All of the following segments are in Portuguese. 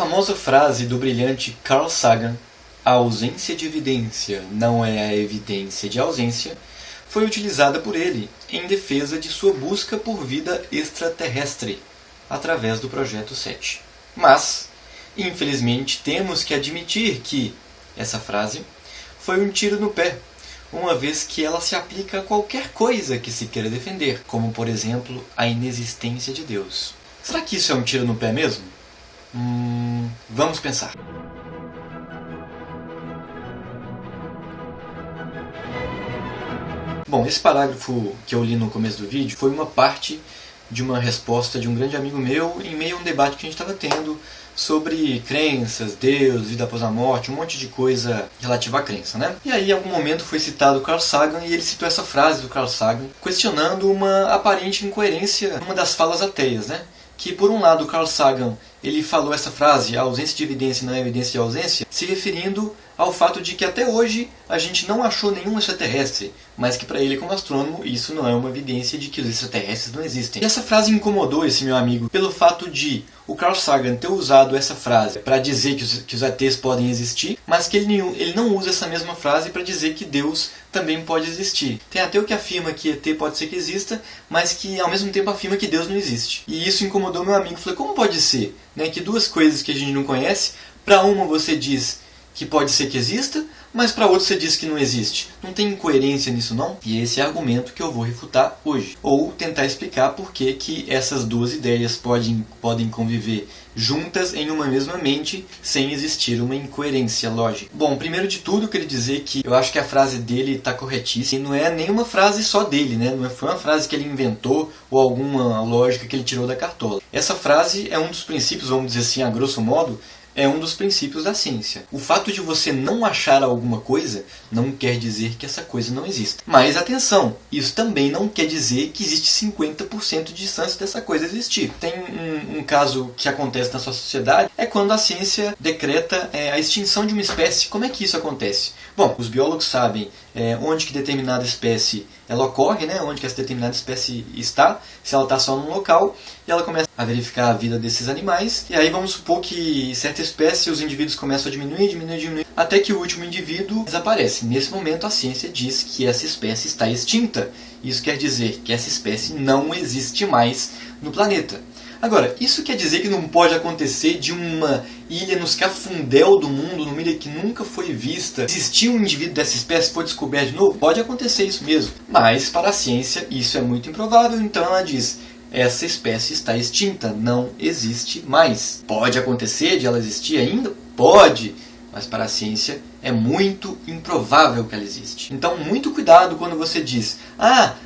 famosa frase do brilhante Carl Sagan, "a ausência de evidência não é a evidência de ausência", foi utilizada por ele em defesa de sua busca por vida extraterrestre, através do Projeto 7. Mas, infelizmente, temos que admitir que essa frase foi um tiro no pé, uma vez que ela se aplica a qualquer coisa que se queira defender, como, por exemplo, a inexistência de Deus. Será que isso é um tiro no pé mesmo? Vamos pensar. Bom, esse parágrafo que eu li no começo do vídeo foi uma parte de uma resposta de um grande amigo meu em meio a um debate que a gente estava tendo sobre crenças, Deus, vida após a morte, um monte de coisa relativa à crença, né? E aí, em algum momento, foi citado o Carl Sagan e ele citou essa frase do Carl Sagan, questionando uma aparente incoerência numa das falas ateias, né? Que, por um lado, o Carl Sagan ele falou essa frase, a ausência de evidência não é evidência de ausência, se referindo ao fato de que até hoje a gente não achou nenhum extraterrestre, mas que para ele, como astrônomo, isso não é uma evidência de que os extraterrestres não existem. E essa frase incomodou esse meu amigo pelo fato de o Carl Sagan ter usado essa frase para dizer que os ETs podem existir, mas que ele não usa essa mesma frase para dizer que Deus também pode existir. Tem ateu que afirma que ET pode ser que exista, mas que ao mesmo tempo afirma que Deus não existe. E isso incomodou meu amigo. Falei, como pode ser? Que duas coisas que a gente não conhece, para uma você diz que pode ser que exista, mas para outra você diz que não existe. Não tem incoerência nisso não? E esse é o argumento que eu vou refutar hoje. Ou tentar explicar por que essas duas ideias podem conviver juntas em uma mesma mente sem existir uma incoerência lógica. Bom, primeiro de tudo eu queria dizer que eu acho que a frase dele está corretíssima. E não é nenhuma frase só dele, né? Não foi uma frase que ele inventou ou alguma lógica que ele tirou da cartola. Essa frase é um dos princípios, vamos dizer assim, a grosso modo, é um dos princípios da ciência. O fato de você não achar alguma coisa não quer dizer que essa coisa não exista. Mas atenção, isso também não quer dizer que existe 50% de distância dessa coisa existir. Tem um caso que acontece na sua sociedade, é quando a ciência decreta a extinção de uma espécie. Como é que isso acontece? Bom, os biólogos sabem onde que determinada espécie ela ocorre, né? Onde que essa determinada espécie está, se ela está só num local, e ela começa a verificar a vida desses animais, e aí vamos supor que certa espécie, os indivíduos começam a diminuir, até que o último indivíduo desaparece. Nesse momento a ciência diz que essa espécie está extinta. Isso quer dizer que essa espécie não existe mais no planeta. Agora, isso quer dizer que não pode acontecer de uma ilha nos cafundel do mundo, numa ilha que nunca foi vista, existir um indivíduo dessa espécie foi descoberto de novo? Pode acontecer isso mesmo. Mas, para a ciência, isso é muito improvável, então ela diz, essa espécie está extinta, não existe mais. Pode acontecer de ela existir ainda? Pode! Mas para a ciência é muito improvável que ela existe. Então, muito cuidado quando você diz,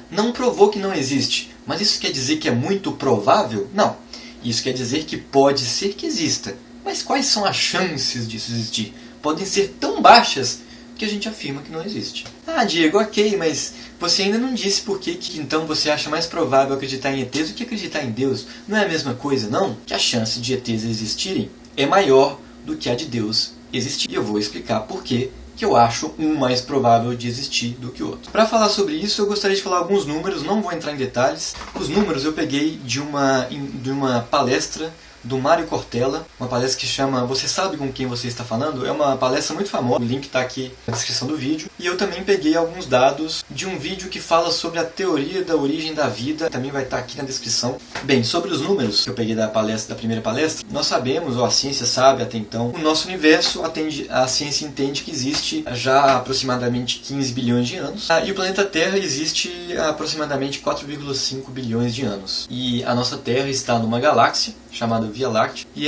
não provou que não existe. Mas isso quer dizer que é muito provável? Não. Isso quer dizer que pode ser que exista. Mas quais são as chances disso existir? Podem ser tão baixas que a gente afirma que não existe. Diego, ok, mas você ainda não disse por que então você acha mais provável acreditar em ETs do que acreditar em Deus. Não é a mesma coisa, não? Que a chance de ETs existirem é maior do que a de Deus existir. E eu vou explicar por que eu acho um mais provável de existir do que o outro. Para falar sobre isso, eu gostaria de falar alguns números, não vou entrar em detalhes. Os números eu peguei de uma palestra do Mário Cortella, uma palestra que chama Você Sabe Com Quem Você Está Falando? É uma palestra muito famosa, o link está aqui na descrição do vídeo. E eu também peguei alguns dados de um vídeo que fala sobre a teoria da origem da vida, também vai estar aqui na descrição. Bem, sobre os números que eu peguei da primeira palestra, nós sabemos, ou a ciência sabe até então, o nosso universo, a ciência entende que existe já há aproximadamente 15 bilhões de anos, e o planeta Terra existe há aproximadamente 4,5 bilhões de anos. E a nossa Terra está numa galáxia chamada Via Láctea, e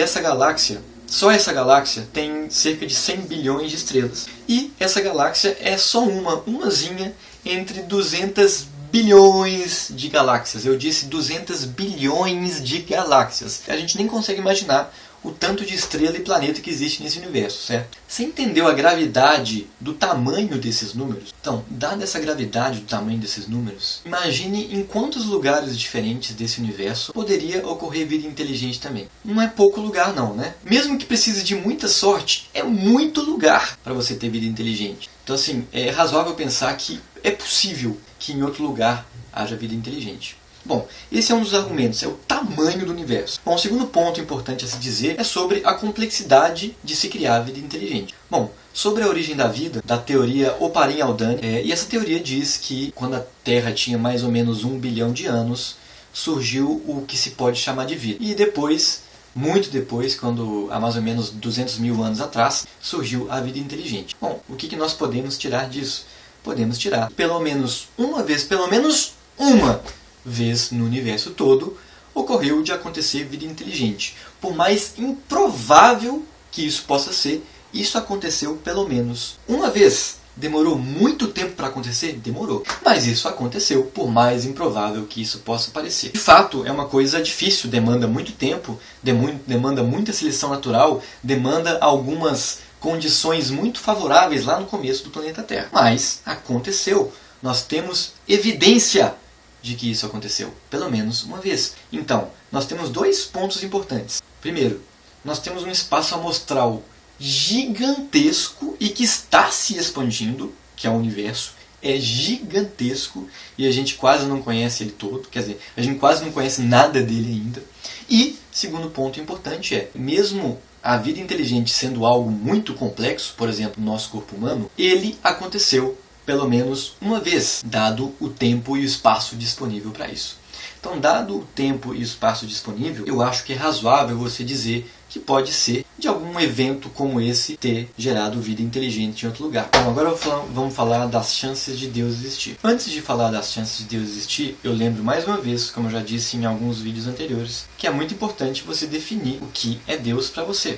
só essa galáxia tem cerca de 100 bilhões de estrelas. E essa galáxia é só umazinha entre 200 bilhões de galáxias. Eu disse 200 bilhões de galáxias. A gente nem consegue imaginar o tanto de estrela e planeta que existe nesse universo, certo? Você entendeu a gravidade do tamanho desses números? Então, dada essa gravidade do tamanho desses números, imagine em quantos lugares diferentes desse universo poderia ocorrer vida inteligente também. Não é pouco lugar não, né? Mesmo que precise de muita sorte, é muito lugar para você ter vida inteligente. Então, assim, é razoável pensar que é possível que em outro lugar haja vida inteligente. Bom, esse é um dos argumentos, é o tamanho do universo. Bom, o segundo ponto importante a se dizer é sobre a complexidade de se criar vida inteligente. Bom, sobre a origem da vida, da teoria Oparin-Haldane, e essa teoria diz que quando a Terra tinha mais ou menos 1 bilhão de anos, surgiu o que se pode chamar de vida. E depois, muito depois, quando há mais ou menos 200 mil anos atrás, surgiu a vida inteligente. Bom, o que nós podemos tirar disso? Podemos tirar pelo menos uma vez no universo todo, ocorreu de acontecer vida inteligente. Por mais improvável que isso possa ser, isso aconteceu pelo menos uma vez. Demorou muito tempo para acontecer? Demorou. Mas isso aconteceu, por mais improvável que isso possa parecer. De fato, é uma coisa difícil, demanda muito tempo, demanda muita seleção natural, demanda algumas condições muito favoráveis lá no começo do planeta Terra. Mas aconteceu. Nós temos evidência de que isso aconteceu, pelo menos uma vez. Então, nós temos dois pontos importantes. Primeiro, nós temos um espaço amostral gigantesco e que está se expandindo, que é o universo. É gigantesco e a gente quase não conhece ele todo, quer dizer, a gente quase não conhece nada dele ainda. E, segundo ponto importante mesmo a vida inteligente sendo algo muito complexo, por exemplo, o nosso corpo humano, ele aconteceu pelo menos uma vez, dado o tempo e o espaço disponível para isso. Então, dado o tempo e o espaço disponível, eu acho que é razoável você dizer que pode ser de algum evento como esse ter gerado vida inteligente em outro lugar. Bom, agora vamos falar das chances de Deus existir. Antes de falar das chances de Deus existir, eu lembro mais uma vez, como eu já disse em alguns vídeos anteriores, que é muito importante você definir o que é Deus para você.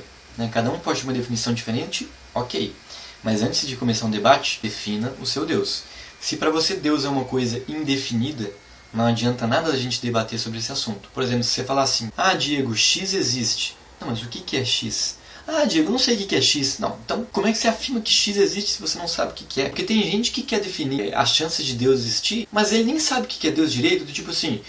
Cada um pode ter uma definição diferente, ok. Mas antes de começar um debate, defina o seu Deus. Se para você Deus é uma coisa indefinida, não adianta nada a gente debater sobre esse assunto. Por exemplo, se você falar assim, Diego, X existe. Não, mas o que é X? Diego, eu não sei o que é X. Não, então como é que você afirma que X existe se você não sabe o que é? Porque tem gente que quer definir as chances de Deus existir, mas ele nem sabe o que é Deus direito, do tipo assim,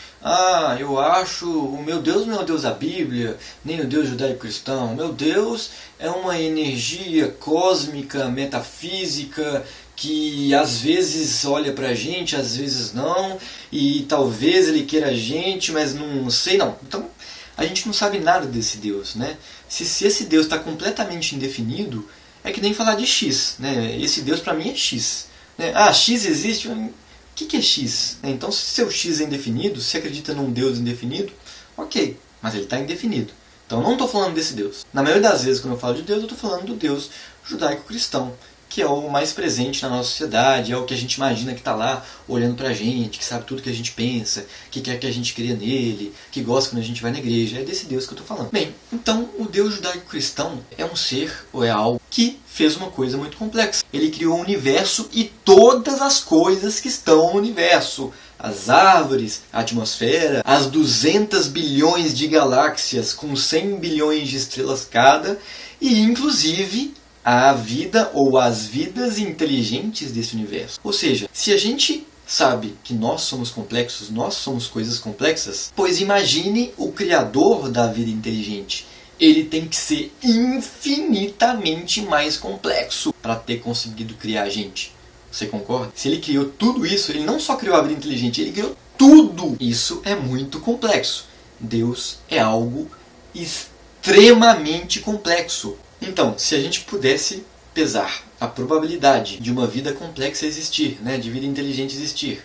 eu acho, o meu Deus não é o Deus da Bíblia, nem o Deus judaico-cristão. O meu Deus é uma energia cósmica, metafísica, que às vezes olha pra gente, às vezes não, e talvez ele queira a gente, mas não sei não. Então, a gente não sabe nada desse Deus, né? Se esse Deus está completamente indefinido, é que nem falar de X, né? Esse Deus para mim é X. Né? X existe? O que é X? Então, se seu X é indefinido, se acredita num Deus indefinido, ok, mas ele está indefinido. Então, eu não estou falando desse Deus. Na maioria das vezes, quando eu falo de Deus, eu estou falando do Deus judaico-cristão, que é o mais presente na nossa sociedade, é o que a gente imagina que está lá olhando pra gente, que sabe tudo que a gente pensa, que quer que a gente creia nele, que gosta quando a gente vai na igreja. É desse Deus que eu estou falando. Bem, então o Deus judaico-cristão é um ser, ou é algo, que fez uma coisa muito complexa. Ele criou o universo e todas as coisas que estão no universo. As árvores, a atmosfera, as 200 bilhões de galáxias com 100 bilhões de estrelas cada, e inclusive a vida ou as vidas inteligentes desse universo. Ou seja, se a gente sabe que nós somos complexos, nós somos coisas complexas, pois imagine o criador da vida inteligente. Ele tem que ser infinitamente mais complexo para ter conseguido criar a gente. Você concorda? Se ele criou tudo isso, ele não só criou a vida inteligente, ele criou tudo. Isso é muito complexo. Deus é algo extremamente complexo. Então, se a gente pudesse pesar a probabilidade de uma vida complexa existir, de vida inteligente existir,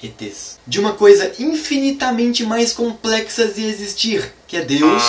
ETs, de uma coisa infinitamente mais complexa de existir, que é Deus,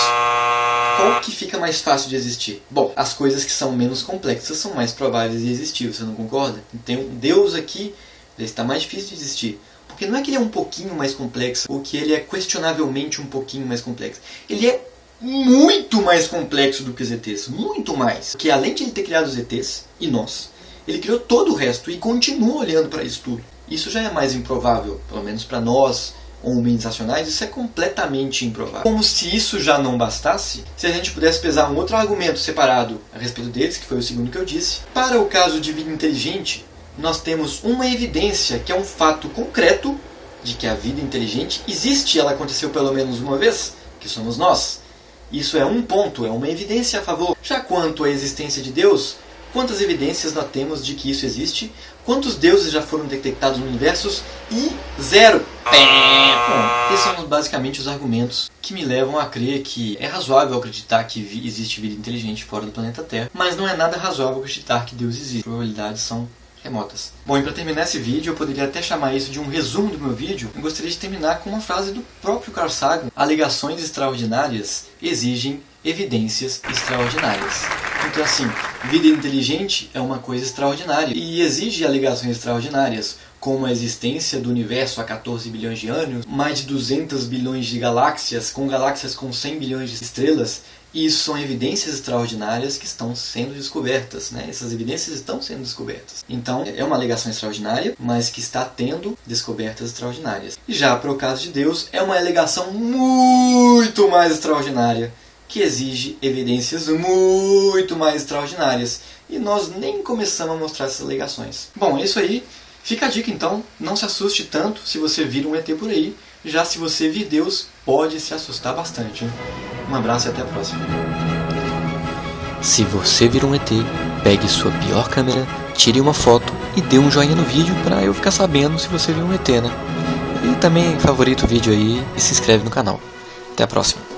qual que fica mais fácil de existir? Bom, as coisas que são menos complexas são mais prováveis de existir, você não concorda? Então, Deus aqui está mais difícil de existir. Porque não é que ele é um pouquinho mais complexo, ou que ele é questionavelmente um pouquinho mais complexo. Ele é muito mais complexo do que os ETs, muito mais. Porque além de ele ter criado os ETs e nós, ele criou todo o resto e continua olhando para isso tudo. Isso já é mais improvável, pelo menos para nós, homens racionais, isso é completamente improvável. Como se isso já não bastasse, se a gente pudesse pesar um outro argumento separado a respeito deles, que foi o segundo que eu disse, para o caso de vida inteligente, nós temos uma evidência, que é um fato concreto, de que a vida inteligente existe, ela aconteceu pelo menos uma vez, que somos nós. Isso é um ponto, é uma evidência a favor. Já quanto à existência de Deus, quantas evidências nós temos de que isso existe, quantos deuses já foram detectados no universo e 0. Bom, esses são basicamente os argumentos que me levam a crer que é razoável acreditar que existe vida inteligente fora do planeta Terra, mas não é nada razoável acreditar que Deus existe. As probabilidades são remotas. Bom, e para terminar esse vídeo, eu poderia até chamar isso de um resumo do meu vídeo. Eu gostaria de terminar com uma frase do próprio Carl Sagan: alegações extraordinárias exigem evidências extraordinárias. Então assim, vida inteligente é uma coisa extraordinária e exige alegações extraordinárias, como a existência do universo há 14 bilhões de anos, mais de 200 bilhões de galáxias com 100 bilhões de estrelas. E isso são evidências extraordinárias que estão sendo descobertas, né? Essas evidências estão sendo descobertas. Então, é uma alegação extraordinária, mas que está tendo descobertas extraordinárias. E já para o caso de Deus, é uma alegação muito mais extraordinária, que exige evidências muito mais extraordinárias. E nós nem começamos a mostrar essas alegações. Bom, é isso aí. Fica a dica então, não se assuste tanto se você vir um ET por aí. Já se você vir Deus, pode se assustar bastante, hein? Um abraço e até a próxima. Se você vir um ET, pegue sua pior câmera, tire uma foto e dê um joinha no vídeo pra eu ficar sabendo se você viu um ET, né? E também favorita o vídeo aí e se inscreve no canal. Até a próxima.